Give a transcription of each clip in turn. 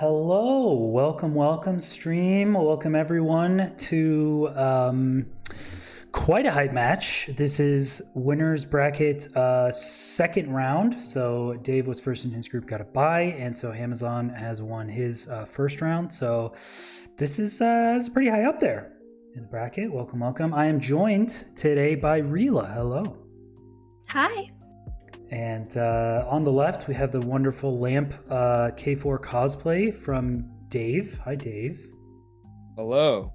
Hello, welcome stream. Welcome everyone to quite a hype match. This is winners bracket second round. So Dave was first in his group, got a bye, and so Amazon has won his first round. So this is pretty high up there in the bracket. Welcome. I am joined today by Rila. Hello. Hi. And on the left, we have the wonderful Lamp K4 cosplay from Dave. Hi, Dave. Hello.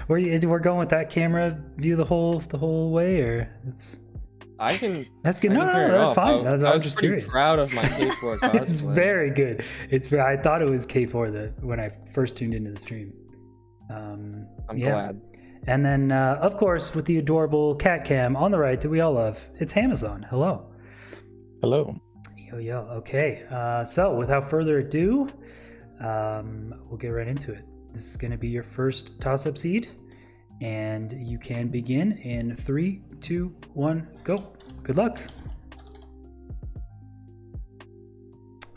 We're going with that camera view the whole way, or it's. I can. That's good. I No, that's fine. I was just pretty curious. Proud of my K4 cosplay. It's very good. I thought it was K4 when I first tuned into the stream. I'm glad. And then, of course, with the adorable cat cam on the right that we all love, it's Amazon. Hello. Hello. Yo. Okay. So without further ado, we'll get right into it. This is going to be your first toss-up seed, and you can begin in 3, 2, 1, go. Good luck.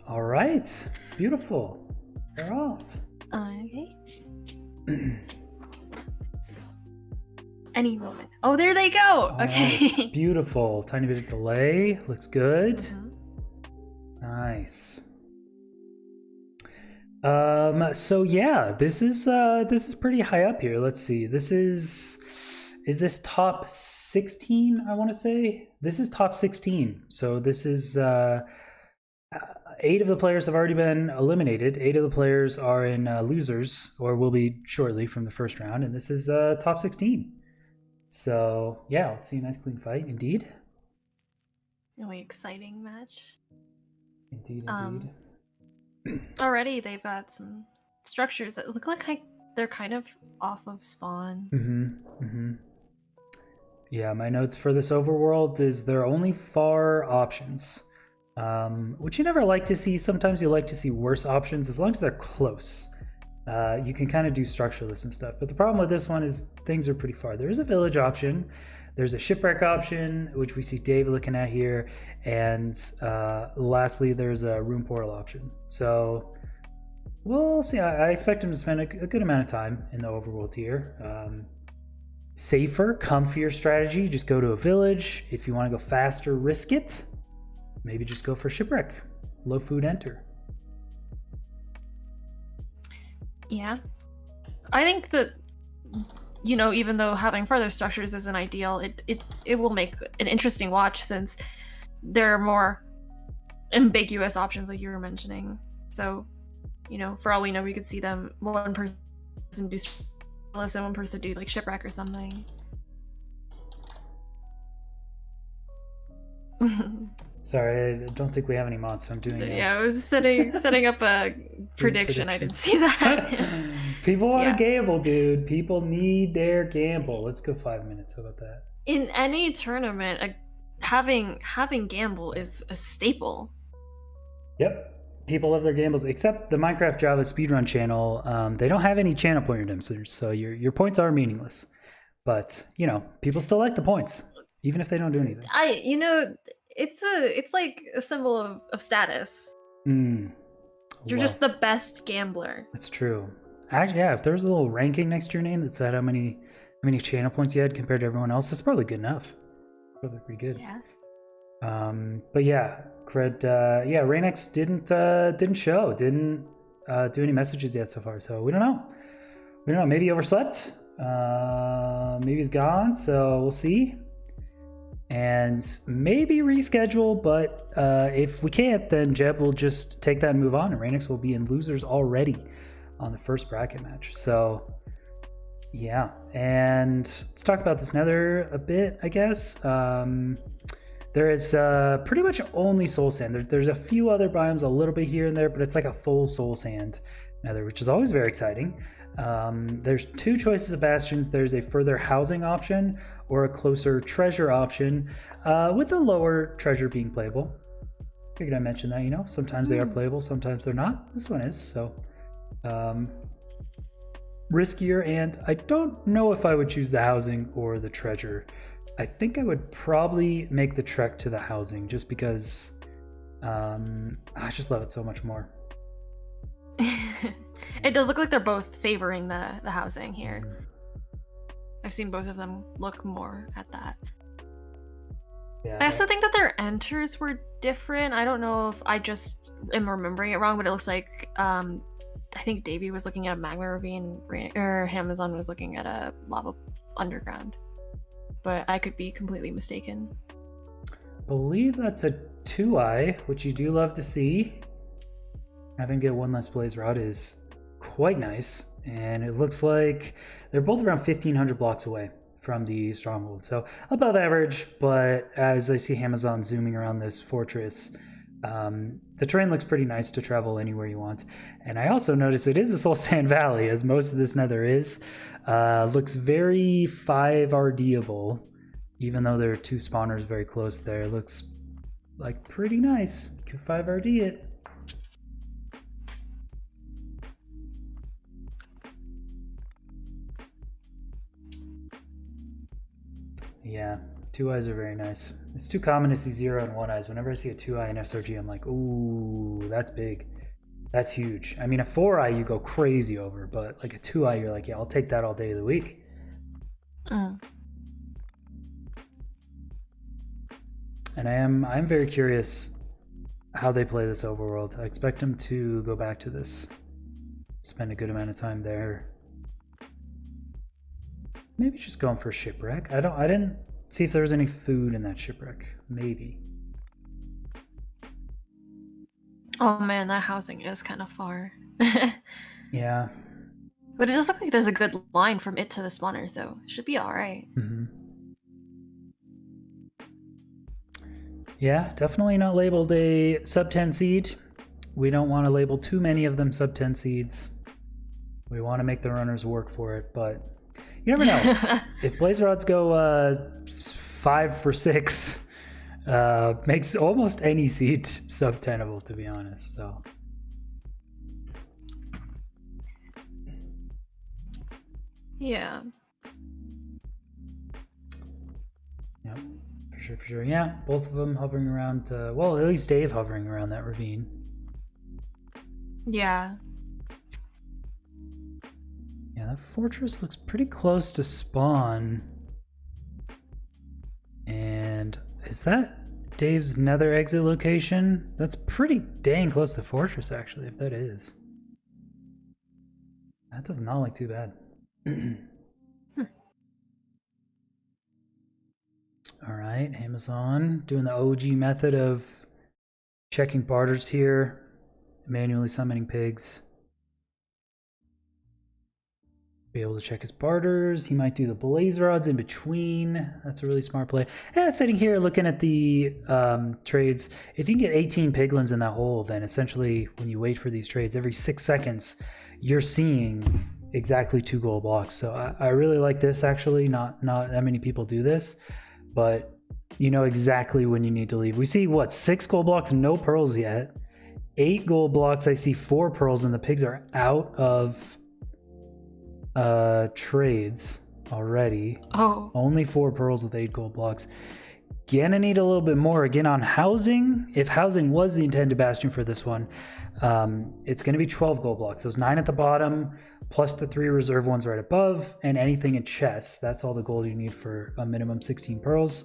All right. Beautiful. They're off. Okay. Any moment. Oh, there they go. Okay. Right. Beautiful. Tiny bit of delay. Looks good. Nice. So yeah, this is pretty high up here. Let's see. Is this top 16? I want to say this is top 16. So this is 8 of the players have already been eliminated. 8 of the players are in losers, or will be shortly from the first round, and this is top 16. So yeah, let's see a nice clean fight indeed. Really exciting match. Indeed. Already they've got some structures that look like they're kind of off of spawn. Yeah, my notes for this overworld is there are only far options, which you never like to see. Sometimes you like to see worse options as long as they're close. You can kind of do structureless and stuff, but the problem with this one is things are pretty far. There is a village option, there's a shipwreck option, which we see Dave looking at here, and lastly there's a room portal option. So we'll see. I expect him to spend a good amount of time in the overworld tier. Safer, comfier strategy, just go to a village. If you want to go faster, risk it. Maybe just go for shipwreck. Low food enter. Yeah. I think that, even though having further structures isn't ideal, it will make an interesting watch since there are more ambiguous options like you were mentioning. So, for all we know, we could see them one person do structureless and one person do like shipwreck or something. Sorry, I don't think we have any mods, so I'm doing it. Yeah, I was setting up a prediction. I didn't see that. People want to gamble, dude. People need their gamble. Let's go 5 minutes. How about that? In any tournament, having gamble is a staple. Yep. People love their gambles, except the Minecraft Java speedrun channel. They don't have any channel point redemptors, so your points are meaningless. But, people still like the points, even if they don't do anything. It's like a symbol of status. You're just the best gambler. That's true. Actually, yeah, if there was a little ranking next to your name that said how many channel points you had compared to everyone else, that's probably good enough. Probably pretty good. Yeah. But yeah, cred. Yeah, Rainx didn't show, didn't do any messages yet so far. So we don't know. Maybe he overslept. Maybe he's gone. So we'll see. And maybe reschedule, but if we can't, then Jeb will just take that and move on, and Rainix will be in losers already on the first bracket match. So yeah, and let's talk about this nether a bit, I guess. There is pretty much only soul sand. There's a few other biomes a little bit here and there, but it's like a full soul sand nether, which is always very exciting. There's 2 choices of bastions. There's a further housing option or a closer treasure option, with a lower treasure being playable. Figured I mentioned that, sometimes they are playable, sometimes they're not. This one is, so riskier, and I don't know if I would choose the housing or the treasure. I think I would probably make the trek to the housing just because I just love it so much more. It does look like they're both favoring the housing here. I've seen both of them look more at that. Yeah. I also think that their enters were different. I don't know if I just am remembering it wrong, but it looks like I think Davy was looking at a magma ravine, or Amazon was looking at a lava underground. But I could be completely mistaken. Believe that's a 2i, which you do love to see. Having get one less blaze rod is quite nice, and it looks like they're both around 1,500 blocks away from the stronghold, so above average. But as I see Amazon zooming around this fortress, the terrain looks pretty nice to travel anywhere you want. And I also noticed it is a soul sand valley, as most of this nether is. Looks very 5RDable, even though there are two spawners very close there. It looks like pretty nice. You can 5RD it. Yeah, 2Is are very nice. It's too common to see 0 and 1Is. Whenever I see a 2i in SRG, I'm like, ooh, that's big. That's huge. I mean, a 4i you go crazy over, but like a 2i, you're like, yeah, I'll take that all day of the week. And I'm very curious how they play this overworld. I expect them to go back to this, spend a good amount of time there. Maybe just going for a shipwreck. I didn't see if there was any food in that shipwreck. Maybe. Oh man, that housing is kind of far. Yeah. But it does look like there's a good line from it to the spawners, so it should be alright. Mm-hmm. Yeah, definitely not labeled a sub 10 seed. We don't want to label too many of them sub 10 seeds. We want to make the runners work for it, but you never know. If blaze rods go 5 for 6, makes almost any seed sub 10able, to be honest. So yeah. Yep, for sure. Yeah, both of them hovering around. Well, at least Dave hovering around that ravine. Yeah. Yeah, that fortress looks pretty close to spawn. And is that Dave's nether exit location? That's pretty dang close to the fortress, actually, if that is. That does not look too bad. All right, Amazon doing the OG method of checking barters here, manually summoning pigs. Be able to check his barters. He might do the blaze rods in between. That's a really smart play. Sitting here looking at the trades, if you can get 18 piglins in that hole, then essentially when you wait for these trades, every 6 seconds, you're seeing exactly 2 gold blocks. So I really like this, actually. Not that many people do this, but you know exactly when you need to leave. We see, what, 6 gold blocks, no pearls yet. 8 gold blocks, I see 4 pearls, and the pigs are out of trades already. Oh. Only 4 pearls with 8 gold blocks. Gonna need a little bit more again on housing. If housing was the intended bastion for this one, it's going to be 12 gold blocks. Those 9 at the bottom, plus the 3 reserve ones right above, and anything in chests. That's all the gold you need for a minimum 16 pearls.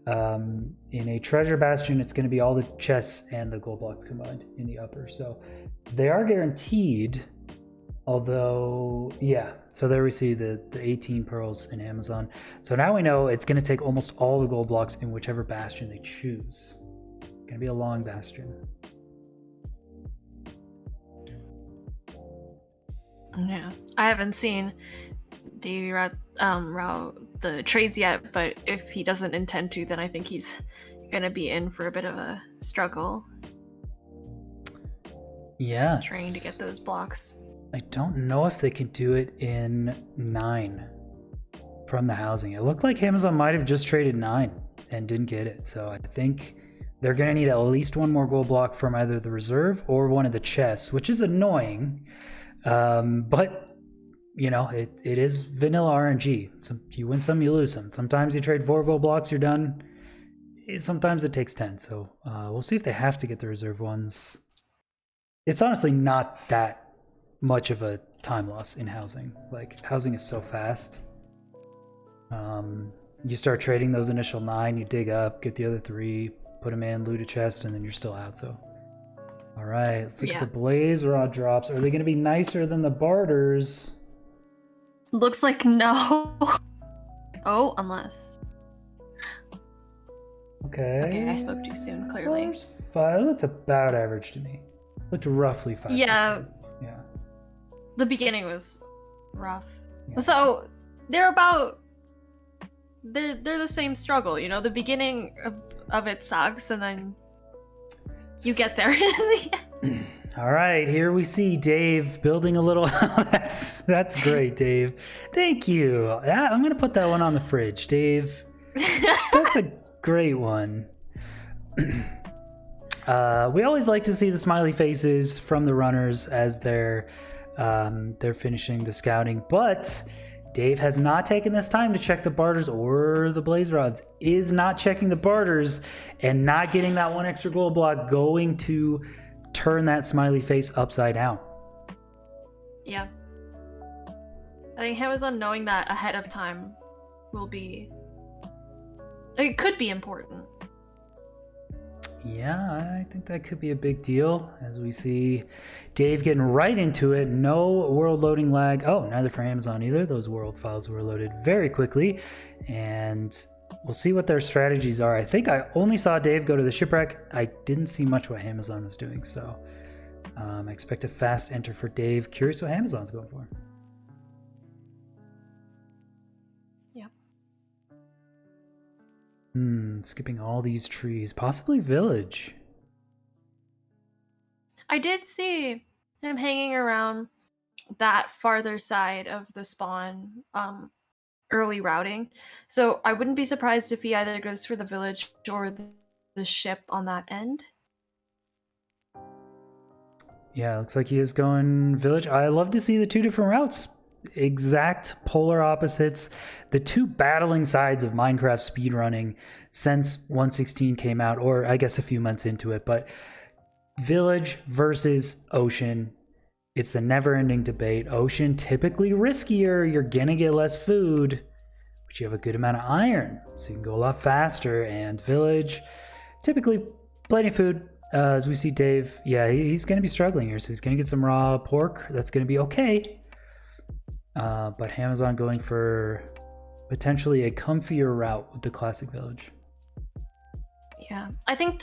In a treasure bastion, it's going to be all the chests and the gold blocks combined in the upper. So they are guaranteed. Although, yeah, so there we see the 18 pearls in Amazon. So now we know it's going to take almost all the gold blocks in whichever bastion they choose. It's going to be a long bastion. Yeah, I haven't seen Davy route the trades yet, but if he doesn't intend to, then I think he's going to be in for a bit of a struggle. Yeah. Trying to get those blocks. I don't know if they can do it in 9 from the housing. It looked like Amazon might have just traded 9 and didn't get it. So I think they're going to need at least 1 more gold block from either the reserve or one of the chests, which is annoying. But, you know, it is vanilla RNG. So you win some, you lose some. Sometimes you trade 4 gold blocks, you're done. Sometimes it takes 10. So we'll see if they have to get the reserve ones. It's honestly not that much of a time loss in housing. Like, housing is so fast. You start trading those initial 9, you dig up, get the other 3, put them in, loot a chest, and then you're still out. So, all right, let's look at the blaze rod drops. Are they going to be nicer than the barters? Looks like no. Oh, unless. Okay. Okay, I spoke too soon, clearly. Barters 5. That's about average to me. Looked roughly 5. Yeah. Yeah. The beginning was rough. Yeah. So they're the same struggle, you know. The beginning of it sucks, and then you get there. All right, here we see Dave building a little. That's great, Dave. Thank you. I'm gonna put that one on the fridge, Dave. That's a great one. We always like to see the smiley faces from the runners as they're finishing the scouting, but Dave has not taken this time to check the barters or the blaze rods. Is not checking the barters and not getting that 1 extra gold block going to turn that smiley face upside down. Yeah. I think Amazon knowing that ahead of time will be... It could be important. Yeah, I think that could be a big deal, as we see Dave getting right into it. No world loading lag. Oh, neither for Amazon either. Those world files were loaded very quickly, and we'll see what their strategies are. I think I only saw Dave go to the shipwreck. I didn't see much what Amazon was doing, so I expect a fast enter for Dave. Curious what Amazon's going for. Skipping all these trees. Possibly village. I did see him hanging around that farther side of the spawn early routing. So I wouldn't be surprised if he either goes for the village or the ship on that end. Yeah, looks like he is going village. I love to see the 2 different routes. Exact polar opposites. The 2 battling sides of Minecraft speedrunning since 1.16 came out, or I guess a few months into it. But village versus ocean, it's the never-ending debate. Ocean, typically riskier. You're gonna get less food, but you have a good amount of iron, so you can go a lot faster. And village, typically plenty of food. As we see Dave, yeah, he's gonna be struggling here, so he's gonna get some raw pork. That's gonna be okay. But Amazon going for potentially a comfier route with the classic village. Yeah, I think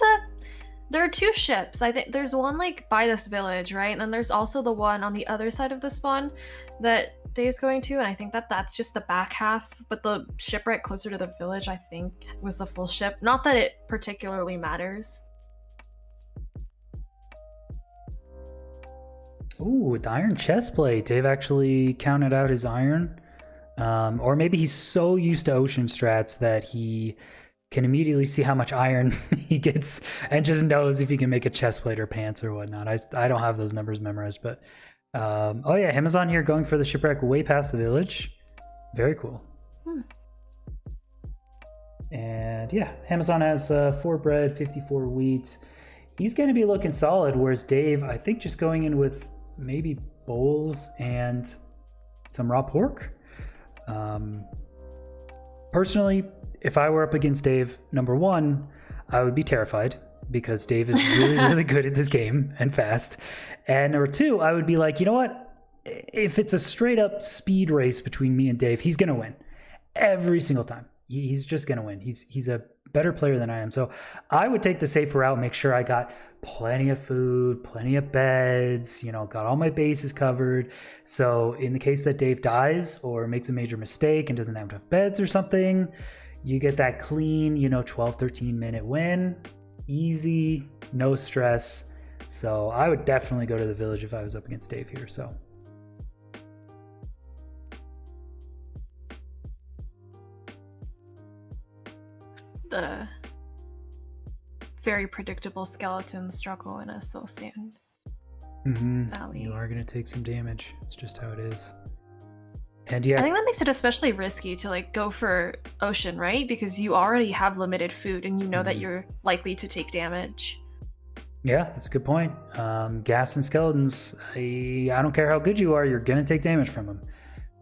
there are 2 ships. I think there's one like by this village, right? And then there's also the one on the other side of the spawn that Dave's going to, and I think that's just the back half. But the shipwreck closer to the village, I think, was the full ship. Not that it particularly matters. Ooh, the iron chest plate. Dave actually counted out his iron. Or maybe he's so used to ocean strats that he can immediately see how much iron he gets and just knows if he can make a chest plate or pants or whatnot. I don't have those numbers memorized, but oh yeah, Amazon here going for the shipwreck way past the village. Very cool. And yeah, Amazon has 4 bread, 54 wheat. He's going to be looking solid, whereas Dave, I think, just going in with maybe bowls and some raw pork. Personally, if I were up against Dave, number 1, I would be terrified because Dave is really, really good at this game and fast. And number 2, I would be like, you know what? If it's a straight up speed race between me and Dave, he's going to win every single time. He's just going to win. He's a better player than I am. So I would take the safer route, make sure I got plenty of food, plenty of beds, got all my bases covered. So in the case that Dave dies or makes a major mistake and doesn't have enough beds or something, you get that clean, 12, 13 minute win. Easy, no stress. So I would definitely go to the village if I was up against Dave here. So the very predictable skeleton struggle in a soul sand valley. You are going to take some damage. It's just how it is. And yeah, I think that makes it especially risky to go for ocean, right? Because you already have limited food and you know that you're likely to take damage. Yeah, that's a good point. Gas and skeletons. I don't care how good you are, you're gonna take damage from them.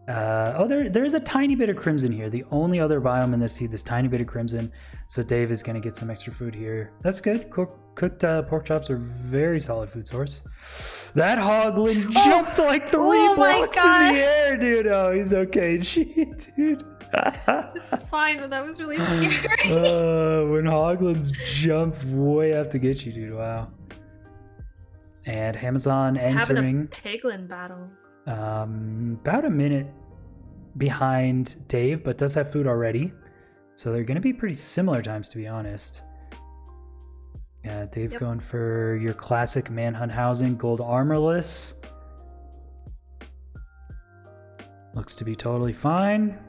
There is a tiny bit of crimson here. The only other biome in this sea, this tiny bit of crimson. So Dave is gonna get some extra food here. That's good. Cooked pork chops are very solid food source. That hoglin jumped like 3 blocks in the air, dude. Oh, he's okay. Dude. It's fine, but that was really scary. When hoglins jump way out to get you, dude. Wow. And Amazon entering. Having a piglin battle. About a minute behind Dave, but does have food already. So they're going to be pretty similar times, to be honest. Yeah, Dave going for your classic manhunt housing, gold armorless. Looks to be totally fine.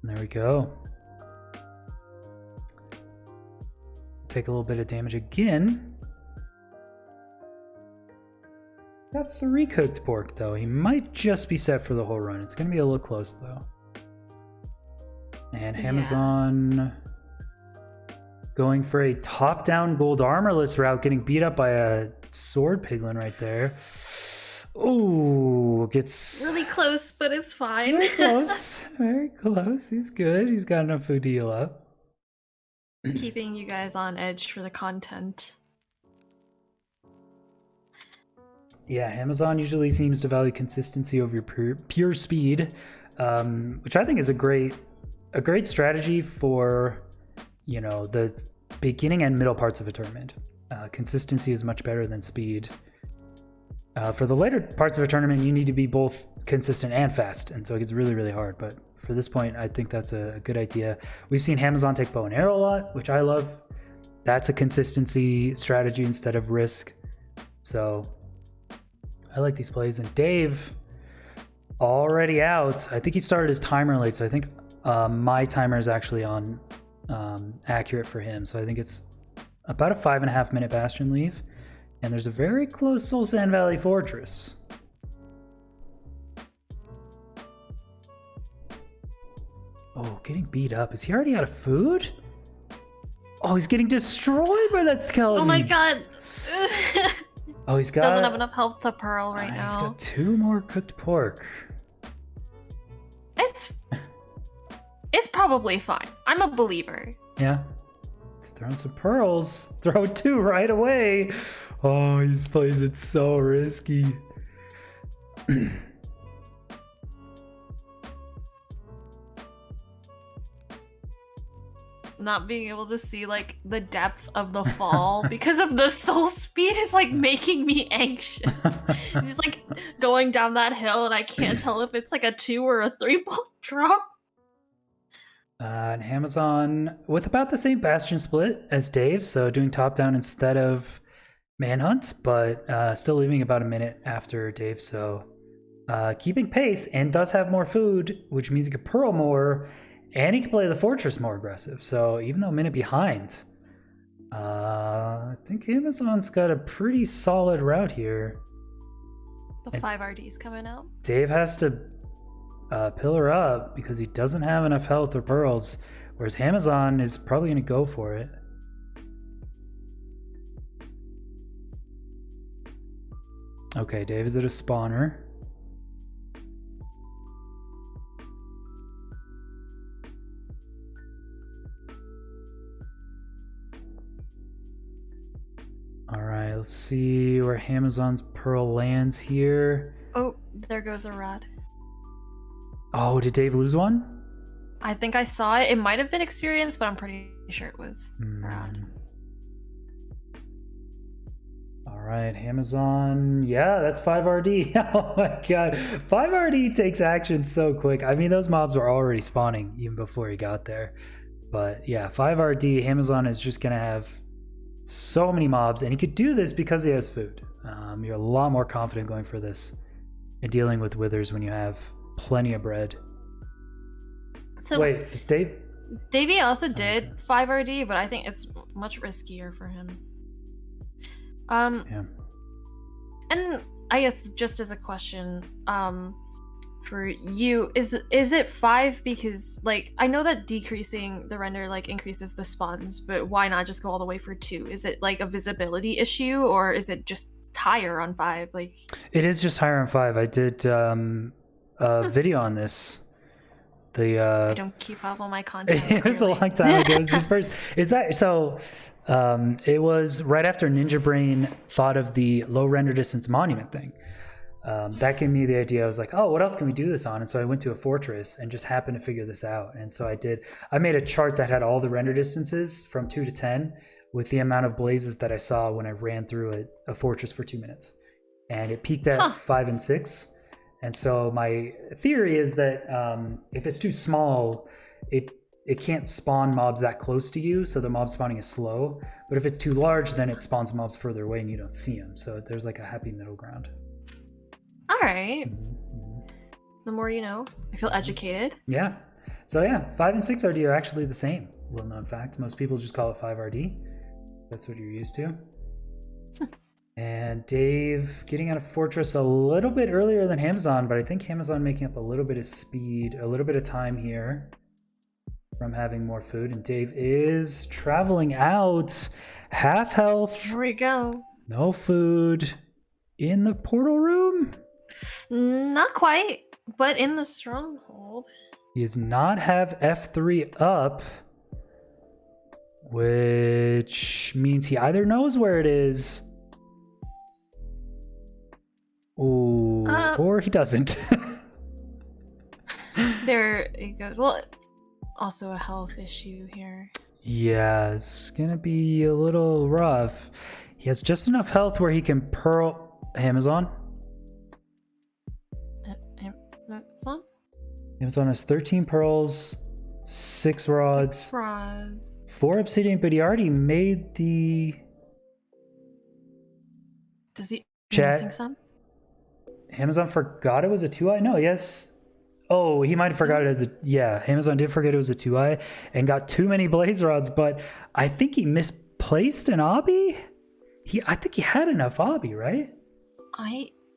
There we go. Take a little bit of damage again. Got 3 cooked pork, though. He might just be set for the whole run. It's going to be a little close, though. And Amazon going for a top-down gold armorless route, getting beat up by a sword piglin right there. Ooh, gets really close, but it's fine. Very close. Very close. He's good. He's got enough food to heal up. It's keeping you guys on edge for the content. Yeah, Amazon usually seems to value consistency over your pure speed, which I think is a great strategy for, you know, the beginning and middle parts of a tournament. Consistency is much better than speed. For the later parts of a tournament, you need to be both consistent and fast, and so it gets really, really hard. But for this point, I think that's a good idea. We've seen Amazon take bow and arrow a lot, which I love. That's a consistency strategy instead of risk. So I like these plays. And Dave, already out. I think he started his timer late, so I think my timer is actually on accurate for him. So I think it's about a 5.5 minute Bastion leave. And there's a very close Soul Sand Valley Fortress. Oh, getting beat up. Is he already out of food? Oh, he's getting destroyed by that skeleton. Oh my god. Oh, he's got... Doesn't have enough health to pearl right now. He's got 2 more cooked pork. It's probably fine. I'm a believer. Yeah. He's throwing some pearls. Throw 2 right away. Oh, he plays it so risky. Not being able to see like the depth of the fall because of the soul speed is like making me anxious. He's like going down that hill and I can't tell if it's like a 2 or a 3 block drop. And Amazon with about the same Bastion split as Dave, so doing top down instead of manhunt, but still leaving about a minute after Dave, so keeping pace, and does have more food, which means he could pearl more, and he can play the fortress more aggressive. So even though a minute behind, I think Amazon's got a pretty solid route here. The 5 RDs coming out. Dave has to pillar up because he doesn't have enough health or pearls, whereas Amazon is probably going to go for it. Okay, Dave is at a spawner. Alright, let's see where Amazon's pearl lands here. Oh, there goes a rod. Oh, did Dave lose one? I think I saw it. It might have been experience, but I'm pretty sure it was a rod. Alright, Amazon. Yeah, that's 5 RD. Oh my god. 5 RD takes action so quick. I mean, those mobs were already spawning even before he got there. But yeah, 5 RD. Amazon is just going to have so many mobs, and he could do this because he has food. You're a lot more confident going for this and dealing with withers when you have plenty of bread. So wait, is Dave? Davey also did 5 RD, but I think it's much riskier for him. Yeah. And I guess just as a question, for you, is it 5 because like I know that decreasing the render like increases the spawns, but why not just go all the way for 2? Is it like a visibility issue, or is it just higher on 5? Like, it is just higher on 5. I did a video on this. I don't keep up on my content. It was a long time ago. It was the first. Is that so? It was right after Ninja Brain thought of the low render distance monument thing. That gave me the idea. I was like, oh, what else can we do this on? And so I went to a fortress and just happened to figure this out. And so I made a chart that had all the render distances from 2 to 10 with the amount of blazes that I saw when I ran through a fortress for 2 minutes. And it peaked at 5 and 6. And so my theory is that if it's too small, it can't spawn mobs that close to you, so the mob spawning is slow. But if it's too large, then it spawns mobs further away and you don't see them. So there's like a happy middle ground. All right. The more you know. I feel educated. Yeah. So yeah, 5 and 6 RD are actually the same. Little known fact. Most people just call it 5 RD. That's what you're used to. And Dave getting out of Fortress a little bit earlier than Hamazon, but I think Hamazon making up a little bit of speed, a little bit of time here from having more food. And Dave is traveling out, half health. Here we go. No food in the portal room. Not quite, but in the stronghold. He does not have F3 up, which means he either knows where it is, or he doesn't. There it goes. Well, also a health issue here. Yeah, it's gonna be a little rough. He has just enough health where he can pearl Amazon. Amazon? Amazon has 13 pearls, 6 rods, 6 rods. 4 obsidian, but he already made the Does he Chat. missing some? Amazon forgot it was a 2-eye? No, yes. Oh, he might have forgot it as a... Yeah, Amazon did forget it was a 2-eye and got too many blaze rods, but I think he misplaced an obby? I think he had enough obby, right?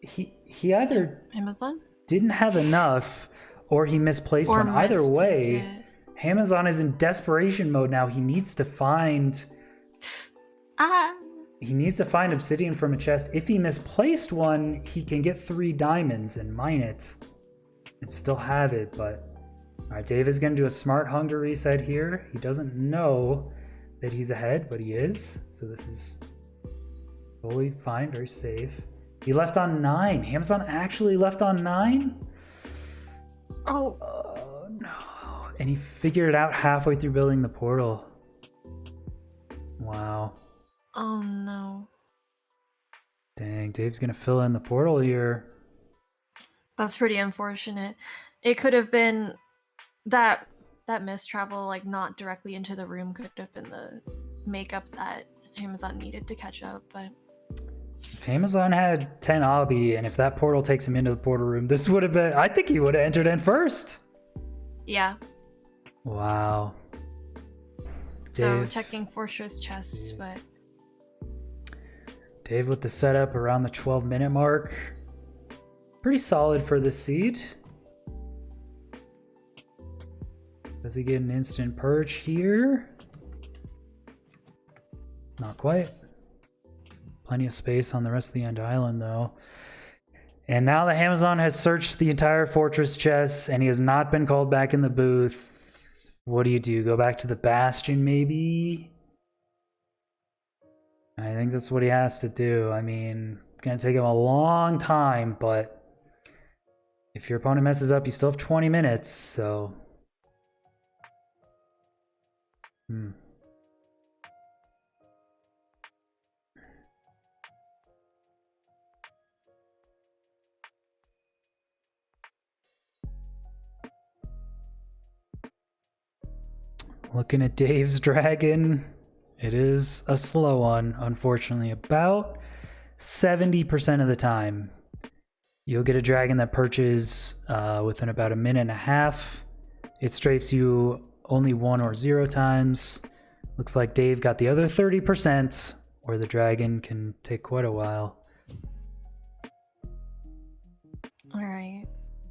He either Amazon? didn't have enough or he misplaced one. Either way, Amazon is in desperation mode now. He needs to find... He needs to find obsidian from a chest. If he misplaced one, he can get 3 diamonds and mine it and still have it. But all right, Dave is going to do a smart hunger reset here. He doesn't know that he's ahead, but he is. So this is totally fine, very safe. He left on 9. Amazon actually left on 9? Oh no. And he figured it out halfway through building the portal. Wow. Oh no. Dang, Dave's gonna fill in the portal here. That's pretty unfortunate. It could have been that mist travel, like not directly into the room, could have been the makeup that Amazon needed to catch up, but if Amazon had 10 obby and if that portal takes him into the portal room, this would have been, I think he would have entered in first. Yeah. Wow. So checking fortress chest, but Dave with the setup around the 12-minute mark. Pretty solid for the seed. Does he get an instant perch here? Not quite. Plenty of space on the rest of the end island though. And now the Amazon has searched the entire fortress chest and he has not been called back in the booth. What do? Go back to the bastion maybe? I think that's what he has to do. I mean, it's going to take him a long time, but if your opponent messes up, you still have 20 minutes, so... Looking at Dave's dragon, it is a slow one, unfortunately. About 70% of the time, you'll get a dragon that perches within about a minute and a half. It strafes you only 1 or 0 times. Looks like Dave got the other 30%, where the dragon can take quite a while. Alright,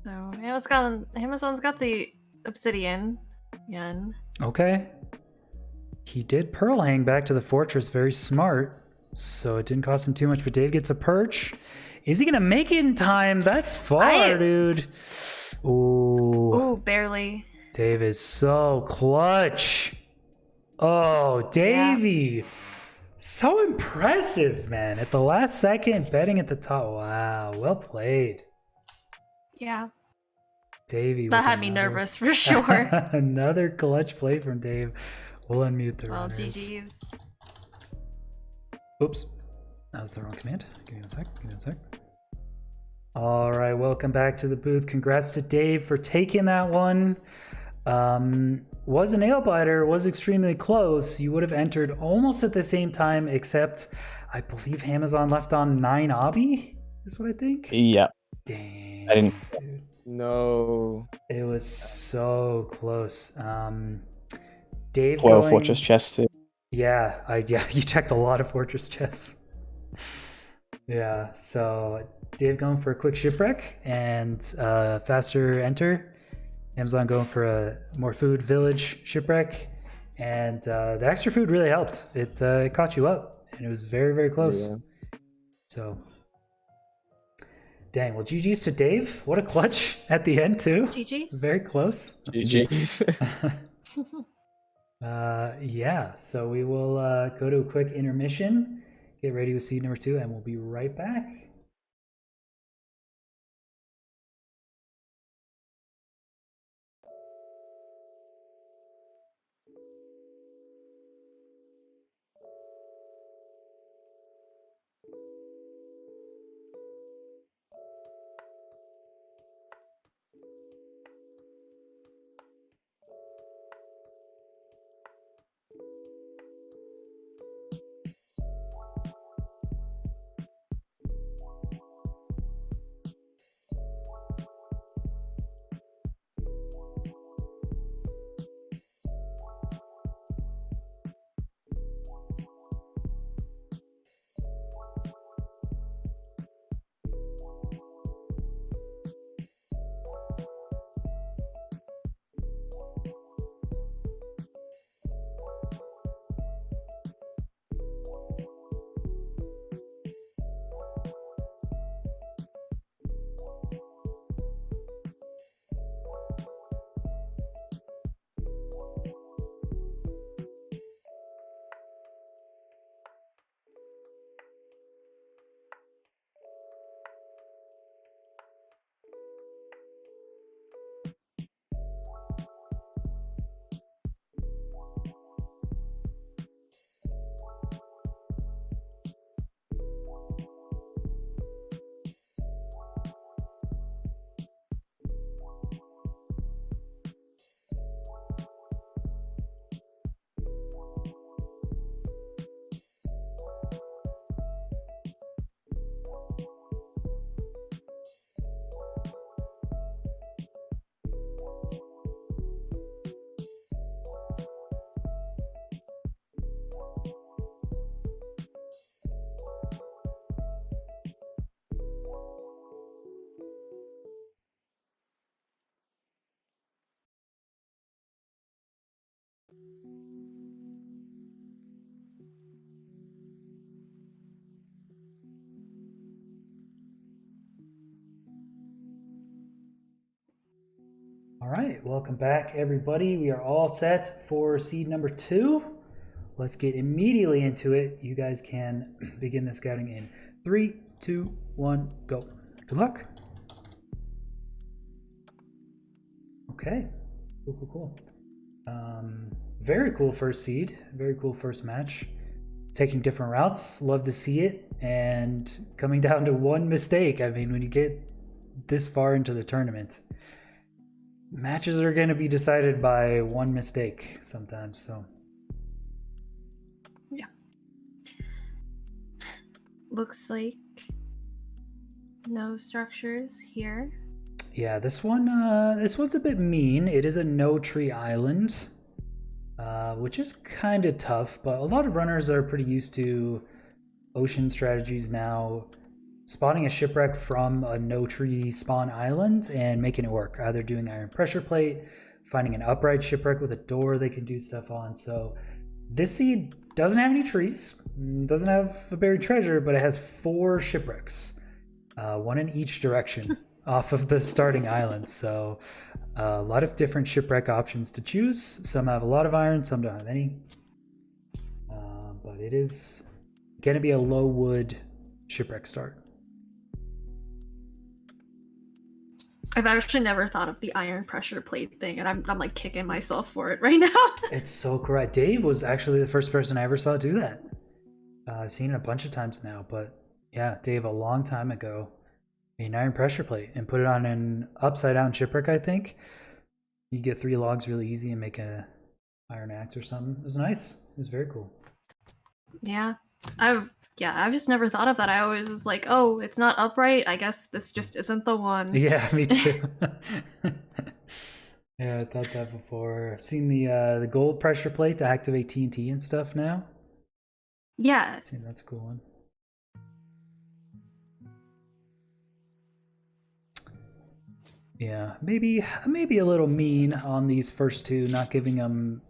so Amazon's got the obsidian again. Okay. He did pearl hang back to the fortress. Very smart. So it didn't cost him too much, but Dave gets a perch. Is he gonna make it in time? That's far, dude. Ooh. Ooh, barely. Dave is so clutch. Oh, Davey. Yeah. So impressive, man. At the last second, betting at the top. Wow, well played. Yeah. Davey. That had me nervous for sure. Another clutch play from Dave. We'll unmute the runners. GG's. Oops. That was the wrong command. Give me a sec. All right, welcome back to the booth. Congrats to Dave for taking that one. Was a nail biter, was extremely close. You would have entered almost at the same time, except I believe Amazon left on 9 obby, is what I think. Yeah. Dang. I didn't. Dude. No. It was so close. Dave 12 going... fortress chests. Yeah, you checked a lot of fortress chests. Yeah, so Dave going for a quick shipwreck and faster enter. Amazon going for a more food village shipwreck, and the extra food really helped. It caught you up, and it was very, very close. Yeah. So, dang. Well, GG's to Dave. What a clutch at the end too. GG's. Very close. GG's. Yeah. So we will go to a quick intermission, get ready with seed number 2, and we'll be right back. All right, welcome back, everybody. We are all set for seed number 2. Let's get immediately into it. You guys can begin the scouting in 3, 2, 1, go. Good luck. Okay, cool. Very cool first seed. Very cool first match. Taking different routes. Love to see it. And coming down to one mistake. I mean, when you get this far into the tournament, matches are going to be decided by one mistake sometimes. So yeah, looks like no structures here. Yeah, this one's a bit mean. It is a no tree island, which is kind of tough, but a lot of runners are pretty used to ocean strategies now. spotting a shipwreck from a no tree spawn island and making it work. Either doing iron pressure plate, finding an upright shipwreck with a door they can do stuff on. So this seed doesn't have any trees, doesn't have a buried treasure, but it has 4 shipwrecks, one in each direction off of the starting island. So a lot of different shipwreck options to choose. Some have a lot of iron, some don't have any. But it is going to be a low wood shipwreck start. I've actually never thought of the iron pressure plate thing, and I'm like kicking myself for it right now. It's so correct. Dave was actually the first person I ever saw do that. I've seen it a bunch of times now, but yeah, Dave a long time ago made an iron pressure plate and put it on an upside down shipwreck, I think. You get 3 logs really easy and make a iron axe or something. It was nice. It was very cool. Yeah, I've just never thought of that. I always was like, oh, it's not upright. I guess this just isn't the one. Yeah, me too. Yeah, I thought that before. I've seen the gold pressure plate to activate TNT and stuff now. Yeah. I think that's a cool one. Yeah, maybe a little mean on these first 2, not giving them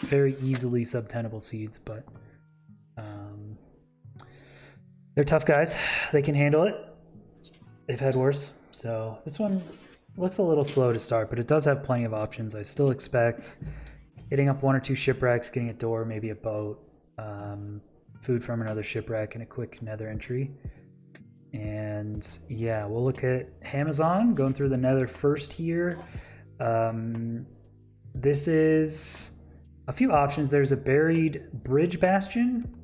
very easily subtenable seeds, but they're tough guys. They can handle it. They've had worse. So this one looks a little slow to start, but it does have plenty of options. I still expect hitting up 1 or 2 shipwrecks, getting a door, maybe a boat, food from another shipwreck, and a quick nether entry. And yeah, we'll look at Amazon, going through the nether first here. This is a few options. There's a buried bridge bastion,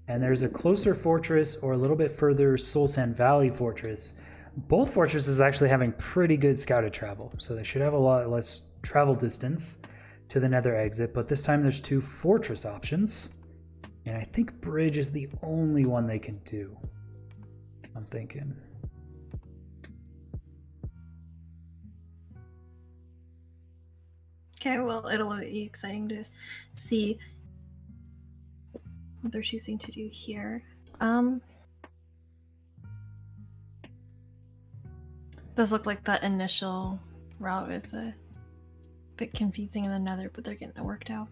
and there's a closer fortress, or a little bit further Soul Sand Valley fortress. Both fortresses actually having pretty good scouted travel, so they should have a lot less travel distance to the nether exit, but this time there's 2 fortress options, and I think bridge is the only one they can do, I'm thinking. Okay, well, it'll be exciting to see what they're choosing to do here. Does look like that initial route is a bit confusing in the nether, but they're getting it worked out.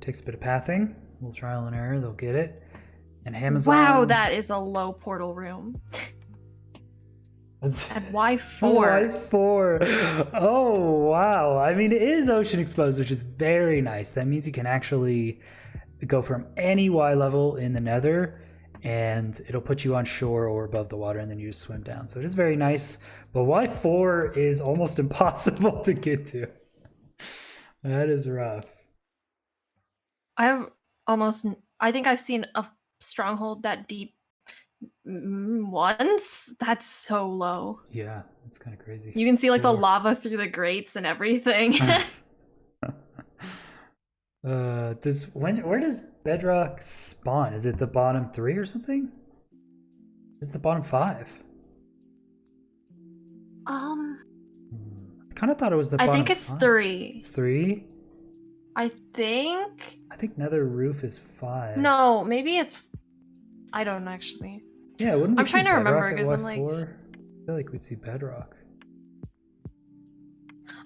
Takes a bit of pathing, a little trial and error, they'll get it. And Amazon. Wow, that is a low portal room. At Y4. Y4. Oh, wow. I mean, it is ocean exposed, which is very nice. That means you can actually go from any Y level in the nether, and it'll put you on shore or above the water, and then you just swim down. So it is very nice, but Y4 is almost impossible to get to. That is rough. I think I've seen a stronghold that deep once. That's so low. Yeah, it's kind of crazy. You can see like the lava through the grates and everything. Where does bedrock spawn? Is it the bottom 3 or something? It's the bottom 5. I kind of thought it was the bottom 5. I think it's 3. It's 3? I think nether roof is 5. No, maybe it's, I don't actually. Yeah, wouldn't we I'm trying to remember because I'm like, like, I feel like we'd see bedrock.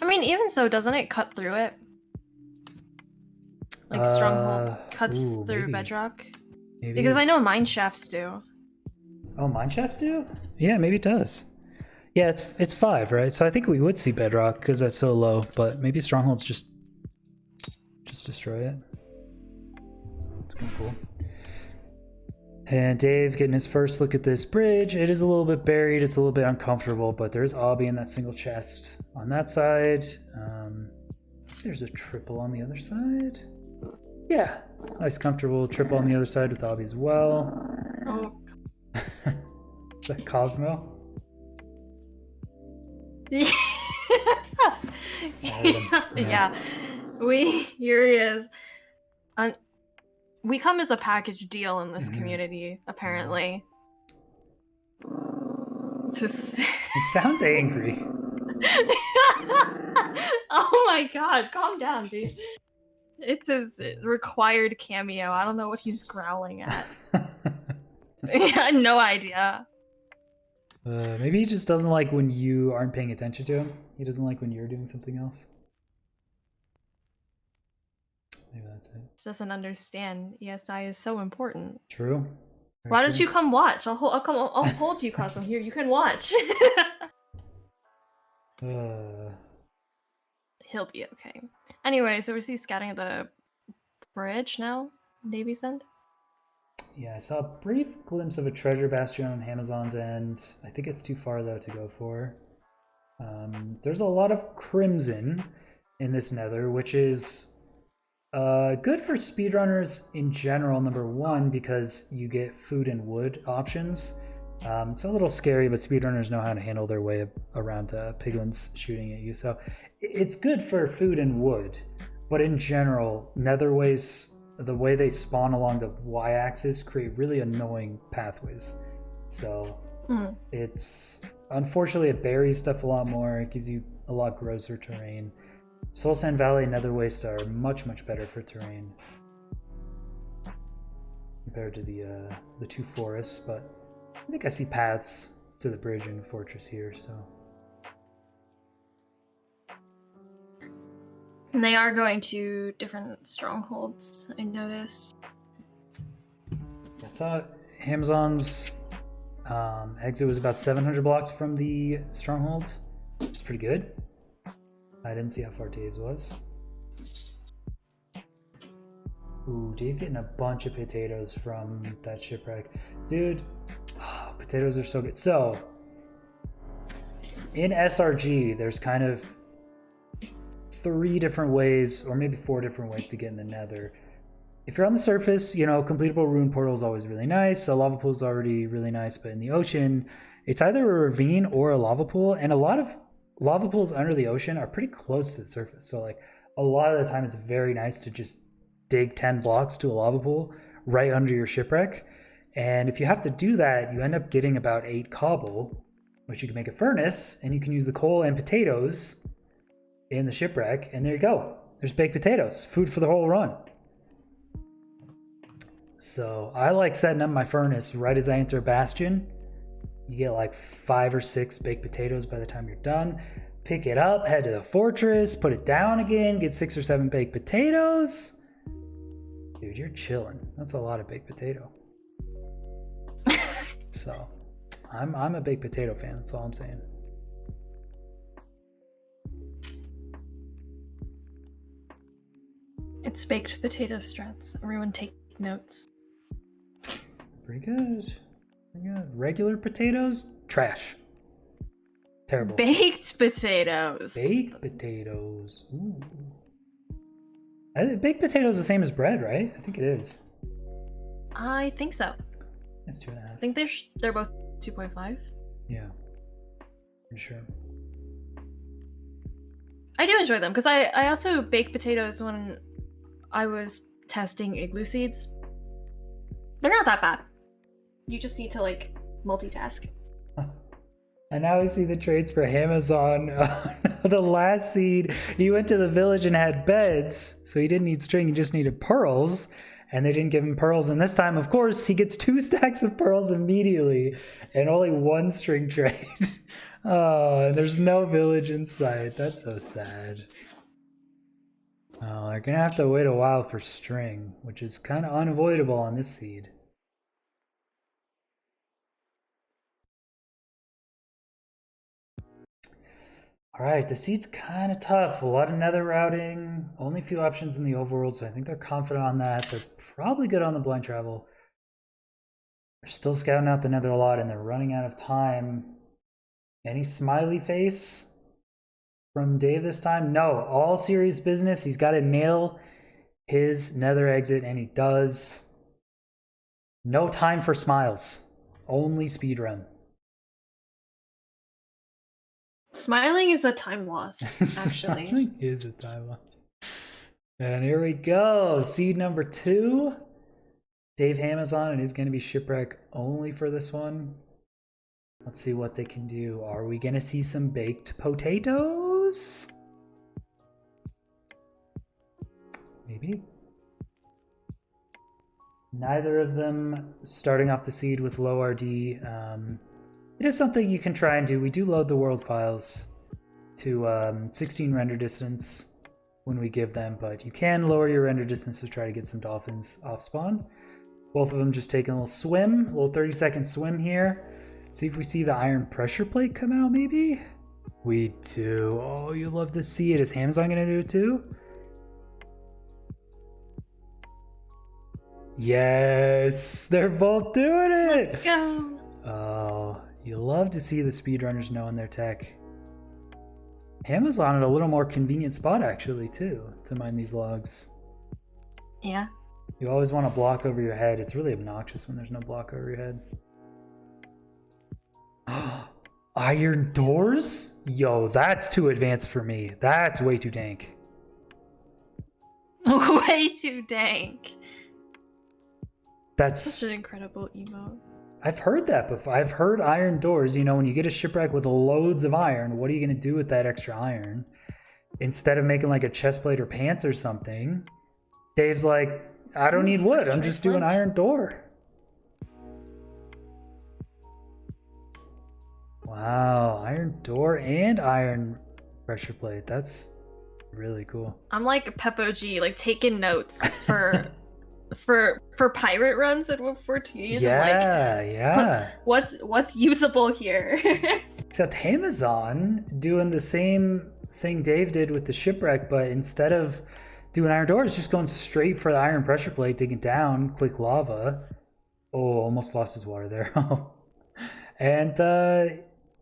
I mean, even so, doesn't it cut through it? Like stronghold cuts through maybe. bedrock? Maybe. Because I know mine shafts do. Oh, mine shafts do? Yeah, maybe it does. Yeah, it's 5, right? So I think we would see bedrock because that's so low, but maybe strongholds just destroy it. It's kind of cool. And Dave getting his first look at this bridge. It is a little bit buried. It's a little bit uncomfortable, but there is obby in that single chest on that side. There's a triple on the other side. Yeah, nice comfortable triple on the other side with obby as well. Oh. Is that Cosmo? Yeah. Yeah. Here he is. We come as a package deal in this community, apparently. He sounds angry. Oh my god, calm down, dude. It's his required cameo. I don't know what he's growling at. Yeah, no idea. Maybe he just doesn't like when you aren't paying attention to him. He doesn't like when you're doing something else. Maybe that's it. Just doesn't understand ESI is so important. True. Very Why don't true. you come watch? I'll hold you, Cosmo. Here, you can watch. He'll be okay. Anyway, so we're scouting at the bridge now. Navy send. Yeah, I saw a brief glimpse of a treasure bastion on Amazon's end. I think it's too far though to go for. There's a lot of crimson in this nether, which is good for speedrunners in general, number one, because you get food and wood options. It's a little scary, but speedrunners know how to handle their way around piglins shooting at you. So it's good for food and wood, but in general, netherways, the way they spawn along the y-axis create really annoying pathways. So it's, unfortunately, it buries stuff a lot more. It gives you a lot grosser terrain. Soul Sand Valley and Nether Wastes are much, much better for terrain compared to the two forests, but I think I see paths to the bridge and fortress here, so. And they are going to different strongholds, I noticed. I saw Amazon's exit was about 700 blocks from the stronghold, which is pretty good. I didn't see how far Dave's was. Ooh, Dave getting a bunch of potatoes from that shipwreck. Dude, potatoes are so good. So, in SRG, there's kind of 3 different ways, or maybe 4 different ways to get in the nether. If you're on the surface, you know, completable rune portal is always really nice. The lava pool is already really nice, but in the ocean, it's either a ravine or a lava pool, and a lot of lava pools under the ocean are pretty close to the surface. So like a lot of the time it's very nice to just dig 10 blocks to a lava pool right under your shipwreck. And if you have to do that, you end up getting about 8 cobble, which you can make a furnace, and you can use the coal and potatoes in the shipwreck, and there you go. There's baked potatoes, food for the whole run. So I like setting up my furnace right as I enter a bastion. You get like 5 or 6 baked potatoes by the time you're done. Pick it up, head to the fortress, put it down again, get 6 or 7 baked potatoes. Dude, you're chilling. That's a lot of baked potato. So, I'm a baked potato fan, that's all I'm saying. It's baked potato strats. Everyone take notes. Pretty good. Pretty good. Regular potatoes, trash. Terrible. Baked potatoes. Baked potatoes. Ooh. Baked potato is the same as bread, right? I think it is. I think so. It's 2.5. I think they're both 2.5. Yeah. For sure. I do enjoy them because I also bake potatoes when I was testing igloo seeds. They're not that bad. You just need to like multitask. And now we see the trades for Amazon. The last seed, he went to the village and had beds, so he didn't need string, he just needed pearls, and they didn't give him pearls. And this time, of course, he gets 2 stacks of pearls immediately, and only 1 string trade. Oh, and there's no village in sight. That's so sad. Oh, they're gonna have to wait a while for string, which is kind of unavoidable on this seed. Alright, the seed's kind of tough. A lot of nether routing, only a few options in the overworld, so I think they're confident on that. They're probably good on the blind travel. They're still scouting out the nether a lot, and they're running out of time. Any smiley face from Dave this time? No, all serious business. He's got to nail his nether exit, and he does. No time for smiles. Only speedrun. Smiling is a time loss, actually. Smiling is a time loss. And here we go. Seed number 2. Dave Amazon, and he's going to be shipwreck only for this one. Let's see what they can do. Are we going to see some baked potatoes? Maybe. Neither of them starting off the seed with low RD. It is something you can try and do. We do load the world files to 16 render distance when we give them, but you can lower your render distance to try to get some dolphins off spawn. Both of them just taking a little swim, a little 30-second swim here. See if we see the iron pressure plate come out, maybe? We do. Oh, you love to see it. Is Amazon gonna do it too? Yes, they're both doing it. Let's go. Oh, you love to see the speedrunners knowing their tech. Amazon at a little more convenient spot actually too to mine these logs. Yeah. You always want to block over your head. It's really obnoxious when there's no block over your head. Iron doors? Yo, that's too advanced for me. That's way too dank. Way too dank. That's Such an incredible emote. I've heard that before. I've heard iron doors. You know, when you get a shipwreck with loads of iron, what are you going to do with that extra iron? Instead of making like a chest plate or pants or something, Dave's like, I don't need wood. I'm just doing iron door. Wow, iron door and iron pressure plate. That's really cool. I'm like Peppo G, like taking notes for for pirate runs at Wolf 14. Yeah, like, yeah. What's usable here? Except Amazon doing the same thing Dave did with the shipwreck, but instead of doing iron doors, just going straight for the iron pressure plate, digging down, quick lava. Oh, almost lost his water there. And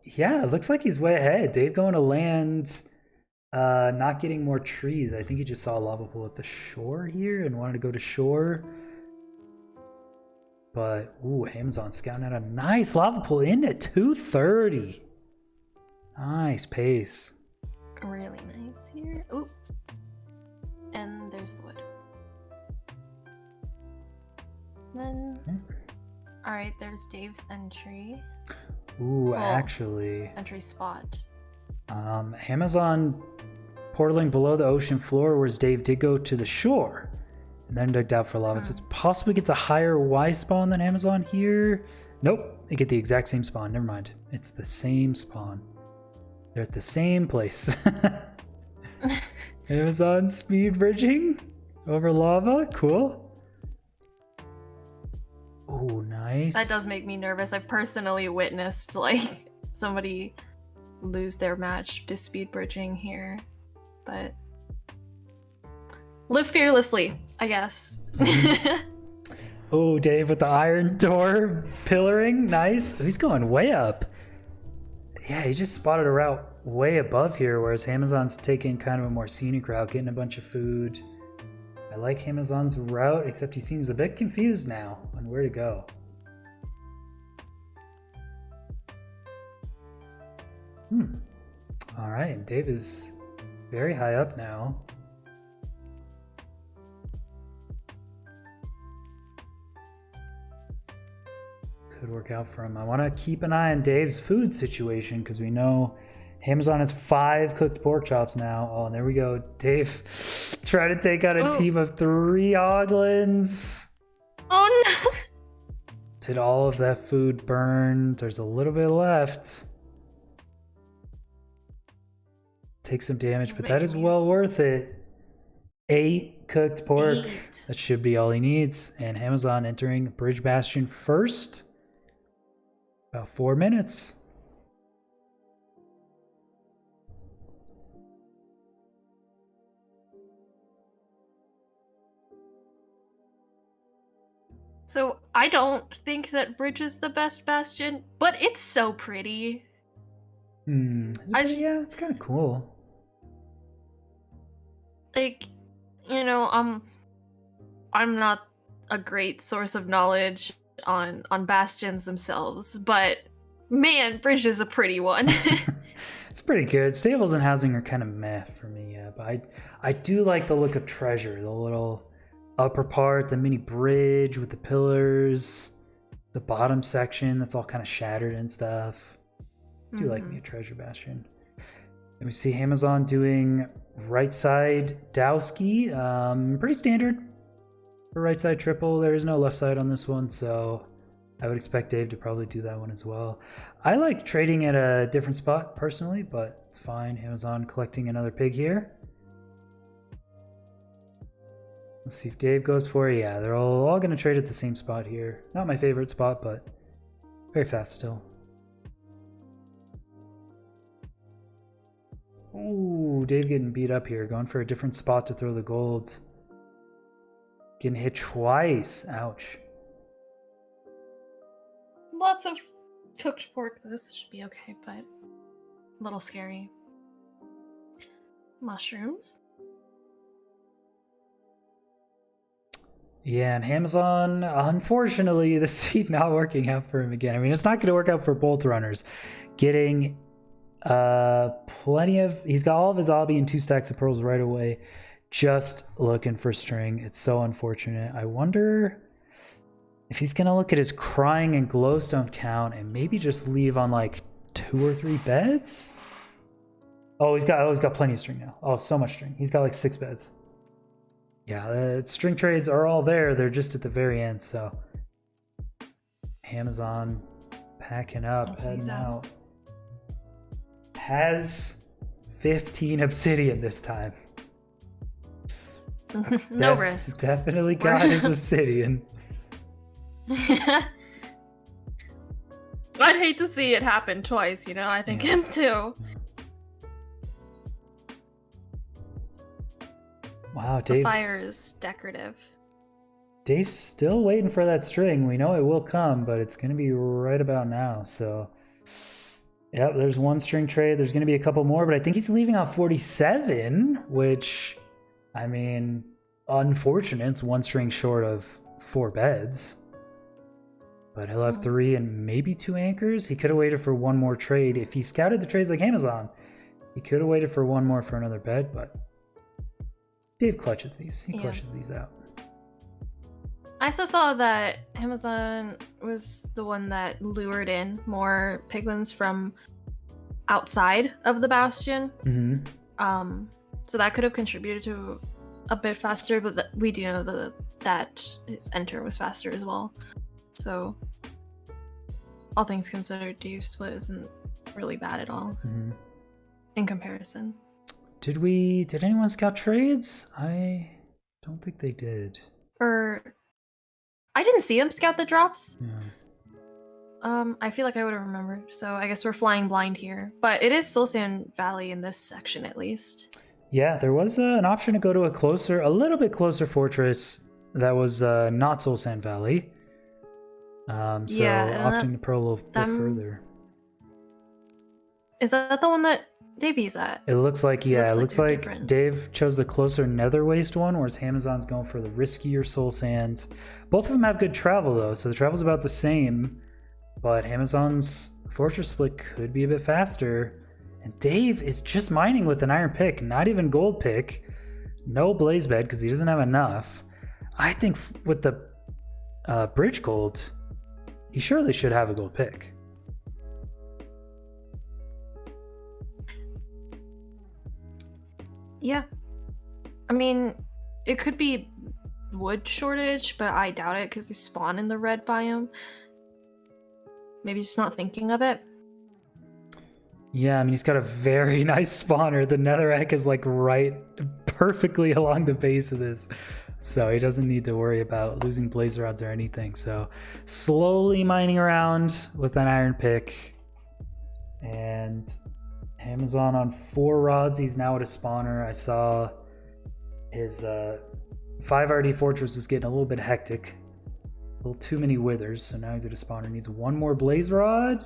yeah, it looks like he's way ahead. Dave going to land, not getting more trees. I think he just saw a lava pool at the shore here and wanted to go to shore. But, ooh, Amazon scouting out a nice lava pool in at 230. Nice pace. Really nice here. Oop. And there's the wood. Then, alright, there's Dave's entry. Ooh, actually. Entry spot. Amazon portaling below the ocean floor, whereas Dave did go to the shore and then dug out for lava. So it's possibly gets a higher Y spawn than Amazon here. Nope, they get the exact same spawn. Never mind. It's the same spawn. They're at the same place. Amazon speed bridging over lava. Cool. Oh, nice. That does make me nervous. I've personally witnessed like somebody lose their match to speed bridging here, but live fearlessly, I guess. Oh, Dave with the iron door pillaring. Nice. Oh, he's going way up. Yeah, he just spotted a route way above here, whereas Amazon's taking kind of a more scenic route, getting a bunch of food. I like Amazon's route, except he seems a bit confused now on where to go. All right, Dave is very high up now. Could work out for him. I want to keep an eye on Dave's food situation because we know Amazon has 5 cooked pork chops now. Oh, and there we go. Dave try to take out a team of 3 hoglins. Oh no! Did all of that food burn? There's a little bit left. Take some damage, but that is well worth it. 8 cooked pork. 8. That should be all he needs. And Amazon entering Bridge Bastion first. About 4 minutes. So I don't think that Bridge is the best bastion, but it's so pretty. Yeah, it's kind of cool. Like, you know, I'm not a great source of knowledge on bastions themselves, but man, Bridge is a pretty one. It's pretty good. Stables and housing are kind of meh for me, yeah, but I do like the look of Treasure, the little upper part, the mini bridge with the pillars, the bottom section that's all kind of shattered and stuff. I do like me a Treasure Bastion. And we see Amazon doing right side Dowski. Pretty standard. for right side triple. There is no left side on this one, so I would expect Dave to probably do that one as well. I like trading at a different spot personally, but it's fine. Amazon collecting another pig here. Let's see if Dave goes for it. Yeah, they're all going to trade at the same spot here. Not my favorite spot, but very fast still. Ooh, Dave getting beat up here. Going for a different spot to throw the gold. Getting hit twice. Ouch. Lots of cooked pork. This should be okay, but a little scary. Mushrooms. Yeah, and Amazon, unfortunately, the seed not working out for him again. I mean, it's not going to work out for both runners. Getting plenty of... He's got all of his obby and 2 stacks of pearls right away. Just looking for string. It's so unfortunate. I wonder if he's going to look at his crying and glowstone count and maybe just leave on like 2 or 3 beds? Oh, he's got plenty of string now. Oh, so much string. He's got like 6 beds. Yeah, string trades are all there. They're just at the very end, so Amazon packing up, heading out. Has 15 obsidian this time. No risks. Definitely got his obsidian. I'd hate to see it happen twice, you know? I think him too. Wow, Dave. The fire is decorative. Dave's still waiting for that string. We know it will come, but it's going to be right about now. So, yep, there's 1 string trade. There's going to be a couple more, but I think he's leaving out 47, which, I mean, unfortunate. It's 1 string short of 4 beds. But he'll have 3 and maybe 2 anchors. He could have waited for 1 more trade. If he scouted the trades like Amazon, he could have waited for 1 more for another bed, but Dave clutches these. He clutches these out. I also saw that Amazon was the one that lured in more piglins from outside of the bastion. Mm-hmm. So that could have contributed to a bit faster, but we do know that his enter was faster as well. So, all things considered, Dave's split isn't really bad at all in comparison. Did anyone scout trades? I don't think they did. I didn't see him scout the drops. Yeah. I feel like I would have remembered. So I guess we're flying blind here. But it is Soul Sand Valley in this section, at least. Yeah, there was an option to go to a little bit closer fortress that was not Soul Sand Valley. Opting to pro a little bit further. Is that the one that Davey's at? It looks like, it looks like different. Dave chose the closer Nether Waste one, whereas Amazon's going for the riskier Soul Sand. Both of them have good travel, though, so the travel's about the same, but Amazon's fortress split could be a bit faster. And Dave is just mining with an iron pick, not even gold pick. No blaze bed, because he doesn't have enough. I think with the bridge gold, he surely should have a gold pick. Yeah. I mean, it could be wood shortage, but I doubt it because they spawn in the red biome. Maybe just not thinking of it. Yeah, I mean, he's got a very nice spawner. The netherrack is like right perfectly along the base of this. So he doesn't need to worry about losing blaze rods or anything. So slowly mining around with an iron pick. And Amazon on 4 rods. He's now at a spawner. I saw his 5 RD fortress is getting a little bit hectic. A little too many withers. So now he's at a spawner. Needs 1 more blaze rod.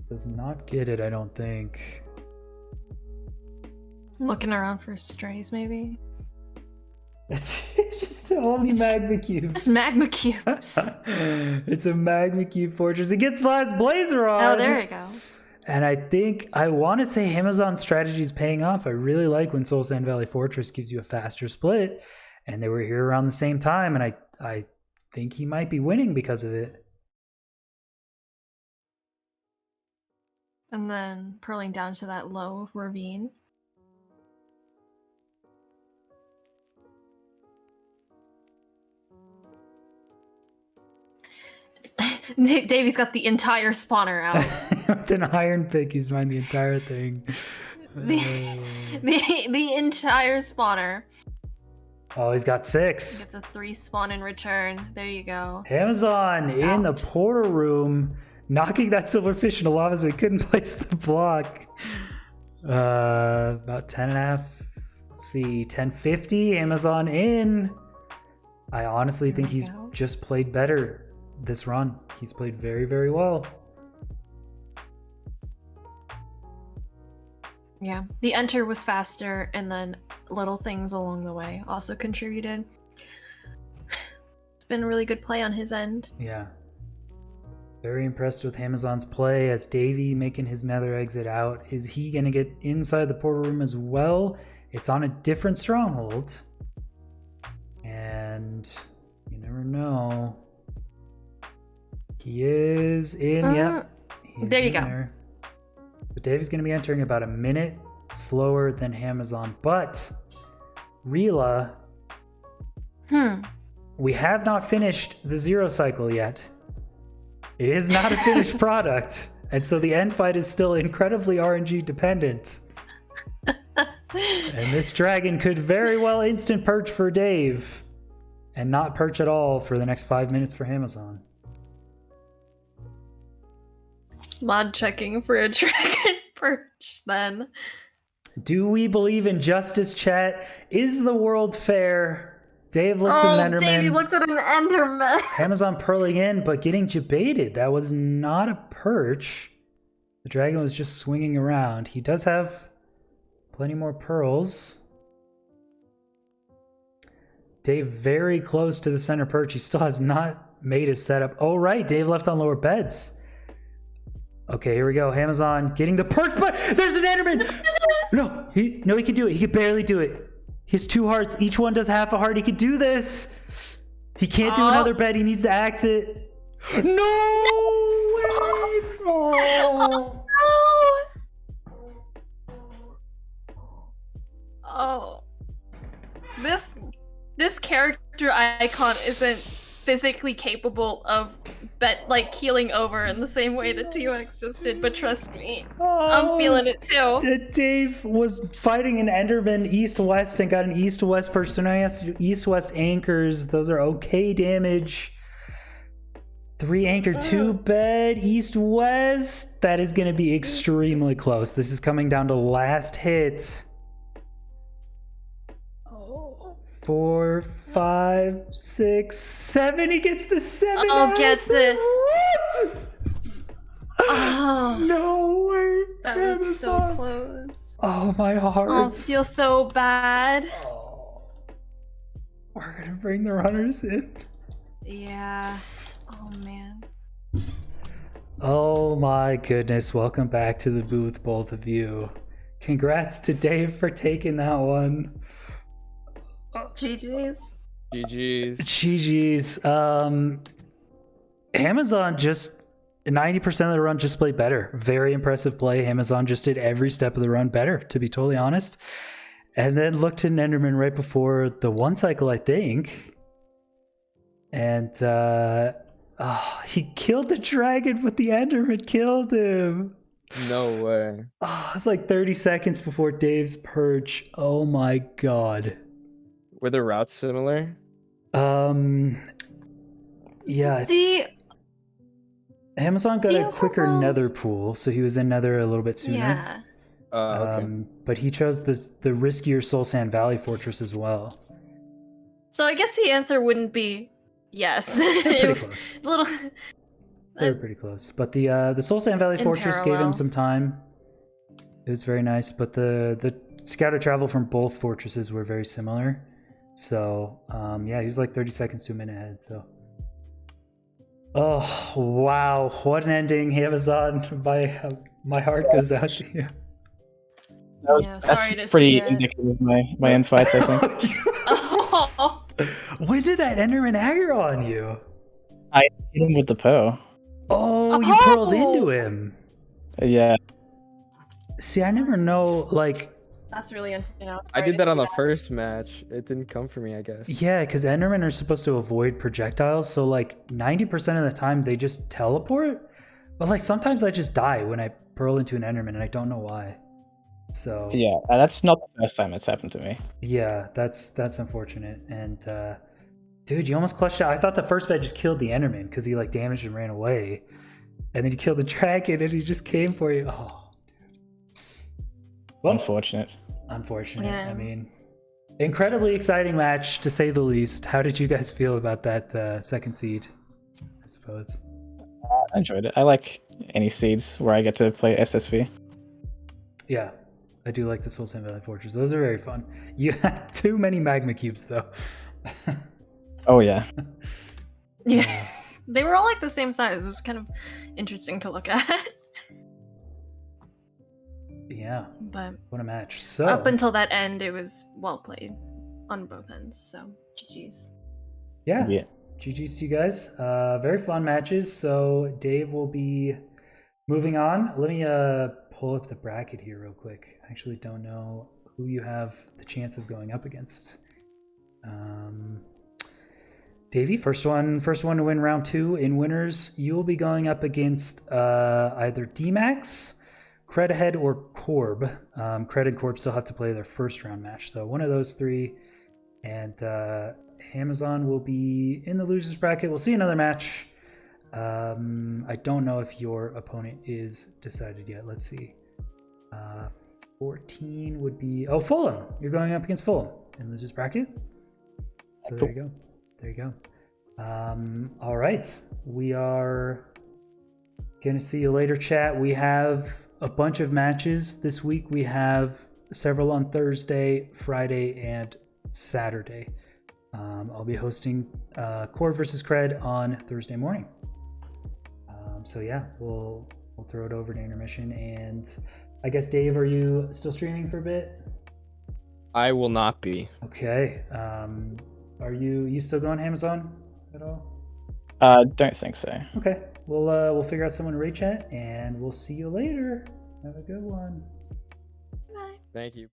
Does not get it, I don't think. Looking around for strays, maybe? It's just only magma cubes. It's magma cubes. It's a magma cube fortress. It gets the last blaze rod. Oh, there you go. And I want to say Amazon's strategy is paying off. I really like when Soul Sand Valley Fortress gives you a faster split. And they were here around the same time. And I think he might be winning because of it. And then purling down to that low ravine. Davy's got the entire spawner out. With an iron pick, he's mined the entire thing. The entire spawner. Oh, he's got 6. Gets a 3 spawn in return. There you go. Amazon It's in the out. portal room, knocking that silverfish into lava so he couldn't place the block. About 10.5. Let's see, 1050. Amazon in. I honestly think we he's go. just played better this run. He's played very, very well. Yeah, the enter was faster, and then little things along the way also contributed. It's been a really good play on his end. Yeah. Very impressed with Amazon's play as Davy making his nether exit out. Is he going to get inside the portal room as well? It's on a different stronghold. And you never know. He is in. Yep. He's There you in go. there. But Davy's going to be entering about a minute slower than Amazon. But Rila, we have not finished the 0 cycle yet. It is not a finished product. And so the end fight is still incredibly RNG dependent. And this dragon could very well instant perch for Dave and not perch at all for the next 5 minutes for Amazon. Mod checking for a dragon perch then. Do we believe in justice, chat? Is the world fair? Dave looks at an Enderman. Davey looked at an Enderman. Amazon purling in, but getting jebaited. That was not a perch. The dragon was just swinging around. He does have plenty more pearls. Dave very close to the center perch. He still has not made his setup. Oh, right. Dave left on lower beds. Okay, here we go. Amazon getting the perch, but there's an Enderman. No, he can do it. He can barely do it. He has 2 hearts. Each one does half a heart. He can do this. He can't do another bed. He needs to axe it. No way! Oh. Oh. This character icon isn't physically capable of keeling over in the same way that TUX just did, but trust me, I'm feeling it too. Dave was fighting an Enderman east-west and got an east-west perch, so now he has to do east-west anchors. Those are okay damage. 3 anchor, 2 bed, east-west. That is going to be extremely close. This is coming down to last hit. 4, 5, 6, 7. He gets the 7. Oh, gets it. What? Oh, No way. that was so Amazon. close. Oh, my heart. Oh, I feel so bad. Oh. We're gonna bring the runners in. Yeah. Oh man. Oh my goodness. Welcome back to the booth, both of you. Congrats to Dave for taking that one. GG's. GG's. GG's. Amazon just 90% of the run just played better. Very impressive play. Amazon just did every step of the run better, to be totally honest. And then looked at an Enderman right before the 1 cycle, I think. And he killed the dragon, but the Enderman killed him. No way. Oh, it's like 30 seconds before Dave's perch. Oh my god. Were the routes similar? Yeah. Amazon got a quicker nether pool, so he was in nether a little bit sooner. Yeah. Okay. But he chose the riskier Soul Sand Valley Fortress as well. So I guess the answer wouldn't be yes. They're pretty close. A little. They were pretty close. But the Soul Sand Valley In Fortress gave parallel. him some time. It was very nice, but the scouter travel from both fortresses were very similar. So yeah, he was like 30 seconds to a minute ahead. So. Oh wow! What an ending, Amazon! My heart goes out to you. Yeah, sorry to That's pretty see it. indicative of my end fights, I think. Oh. When did that Enderman aggro on you? I hit him with the Poe. Oh, you Oh! pearled into him. Yeah. See, I never know. Like, That's really unfortunate. I did that on the first match. It didn't come for me, I guess. Yeah, because Endermen are supposed to avoid projectiles, so like 90% of the time they just teleport. But like sometimes I just die when I pearl into an Enderman, and I don't know why. So Yeah, that's not the first time it's happened to me. yeah, that's unfortunate. And dude, you almost clutched out. I thought the first bed just killed the Enderman because he like damaged and ran away, and then you killed the dragon, and he just came for you. Oh, dude. Well, Unfortunate. unfortunate. Yeah. I mean, incredibly exciting match to say the least. How did you guys feel about that second seed? I suppose. I enjoyed it. I like any seeds where I get to play SSV. Yeah, I do like the Soul Sand Valley Fortress. Those are very fun. You had too many magma cubes though. Oh yeah. Yeah. They were all like the same size. It was kind of interesting to look at. Yeah, But what a match. So up until that end, it was well played on both ends. So GG's. yeah, Yeah. GG's to you guys. Very fun matches. So Dave will be moving on. Let me pull up the bracket here real quick. I actually don't know who you have the chance of going up against. Davey, first one to win round 2 in winners. You will be going up against either DMAX, Cred Ahead, or Corb. Cred and Corb still have to play their first round match, so one of those three. And Amazon will be in the losers bracket. We'll see another match. I don't know if your opponent is decided yet. Let's see. 14 would be Fulham. You're going up against Fulham in losers bracket. So there you go. There you go. All right. We are going to see you later, chat. We have a bunch of matches this week. We have several on Thursday, Friday, and Saturday. I'll be hosting Core versus Cred on Thursday morning. So yeah, we'll throw it over to intermission. And I guess, Dave, are you still streaming for a bit? I will not be. Okay. Are you still going Amazon at all? Don't think so. Okay. We'll figure out someone to rate chat, and we'll see you later. Have a good one. Bye. Thank you.